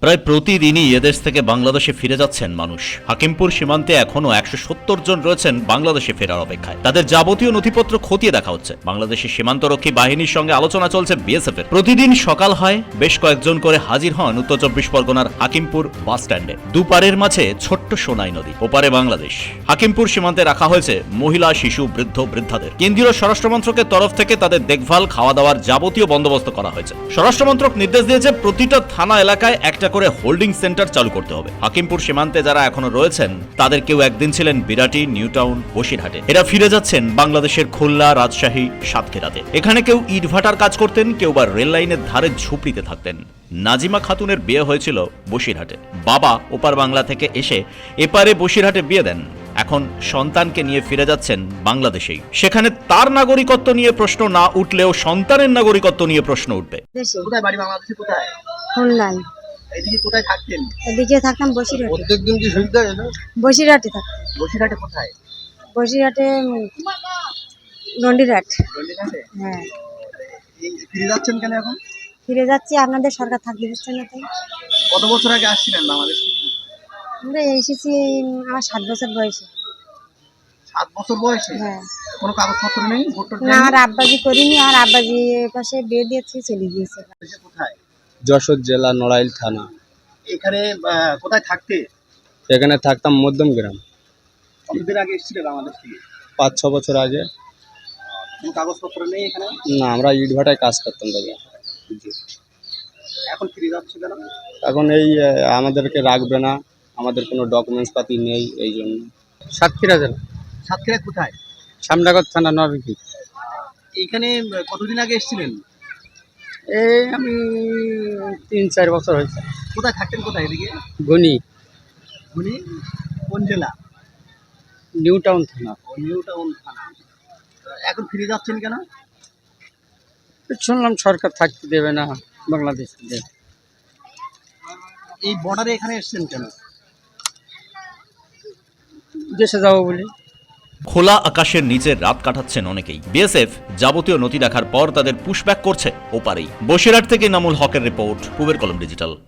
প্রায় প্রতিদিনই এদেশ থেকে বাংলাদেশে ফিরে যাচ্ছেন মানুষ। হাকিমপুর সীমান্তে এখনো 170 জন রয়েছেন বাংলাদেশে ফেরার অপেক্ষায়। তাদের যাবতীয় নথিপত্র খতিয়ে দেখা হচ্ছে। বাংলাদেশের সীমান্তরক্ষী বাহিনীর সঙ্গে আলোচনা চলছে বিএসএফ এর। প্রতিদিন সকাল হয়, বেশ কয়েকজন করে হাজির হন উত্তর চব্বিশ পরগনার হাকিমপুর বাস স্ট্যান্ডে। দুপারের মাঝে ছোট্ট সোনাই নদী, ওপারে বাংলাদেশ। হাকিমপুর সীমান্তে রাখা হয়েছে মহিলা, শিশু, বৃদ্ধ, বৃদ্ধাদের। কেন্দ্রীয় স্বরাষ্ট্রমন্ত্রকের তরফ থেকে তাদের দেখভাল, খাওয়া দাওয়ার যাবতীয় বন্দোবস্ত করা হয়েছে। স্বরাষ্ট্রমন্ত্রক নির্দেশ দিয়েছে প্রতিটা থানা এলাকায় একটা করে হোল্ডিং সেন্টার চালু করতে হবে। হাকিমপুর সীমান্তে যারা এখনো রয়েছেন তাদের কেউ একদিন ছিলেন বিরাটি, নিউ টাউন, বসিরহাটে। এরা ফিরে যাচ্ছেন বাংলাদেশের খুলনা, রাজশাহী, সাতক্ষীরাতে। এখানে কেউ ইটভাটার কাজ করতেন, কেউ বা রেল লাইনের ধারে ঝুপড়িতে থাকতেন। নাজিমা খাতুনের বিয়ে হয়েছিল বসিরহাটে। বাবা ওপার বাংলা থেকে এসে এপারে বসিরহাটে বিয়ে দেন। এখন সন্তানকে নিয়ে ফিরে যাচ্ছেন বাংলাদেশেই। সেখানে তার নাগরিকত্ব নিয়ে প্রশ্ন না উঠলেও সন্তানের নাগরিকত্ব নিয়ে প্রশ্ন উঠবে। কোথায় বাড়ি? বাংলাদেশে কোথায়? খুলনায়। এদিকে কোথায় থাকতেন? এদিকে থাকতাম বসিরহাটে। প্রত্যেকদিন কি সুবিধা হয় না? বসিরহাটে থাকতাম। বসিরহাটে কোথায়? বসিরহাটে গন্ডিরহাট। গন্ডিরহাটে? হ্যাঁ। ফিরে যাচ্ছেন কেন এখন? ফিরে যাচ্ছি, আপনাদের সরকার থাকতে দিচ্ছে না তাই। কত বছর আগে আসছিলেন বাংলাদেশ? আমরা এসেছি আমার 7 বছর বয়সে। 7 বছর বয়সে? হ্যাঁ। কোনো কাগজপত্র নেই? ভোটার না, আমার আব্বাজি করিনি। আমার আব্বাজি পাশে বিয়ে দিয়েছে, চলে গিয়েছে। কোথায়? যশোর জেলা নড়াইল থানা। এখানে কোথায় থাকতে? এখানে থাকতাম মধ্যম গ্রাম। কতদিন আগে এসেছিলেন বাংলাদেশ থেকে? 5-6 বছর আগে। কোনো কাগজপত্র নেই এখানে? না, আমরা ইটভাটায় কাজ করতাম দাদা। এখন ফিরে যাচ্ছে কেন? এখন এই আমাদেরকে রাখবে না, আমাদের কোনো ডকুমেন্টস পাতি নেই, এই জন্য। সাতক্ষীরা জেলা, সাতক্ষীরা কোথায়? সামনাগর থানা, নরবি। এখানে কতদিন আগে এসেছিলেন? এই আমি 3-4 বছর হয়েছে। কোথায় থাকতেন? কোথায় এদিকে? গনি, উনি কোন জেলা? নিউ টাউন থানা। নিউ টাউন থানা। এখন ফিরে যাচ্ছেন কেন? শুনলাম সরকার থাকতে দেবে না বাংলাদেশ থেকে। এই বর্ডারে এখানে এসেছেন কেন? দেশে যাবো বলে। খোলা আকাশের নিচে রাত কাটাচ্ছেন অনেকেই। বিএসএফ যাবতীয় নথি দেখার পর তাদের পুশব্যাক করছে ওপারেই। বসিরহাট থেকে নামুল হকের রিপোর্ট, পূবের কলম ডিজিটাল।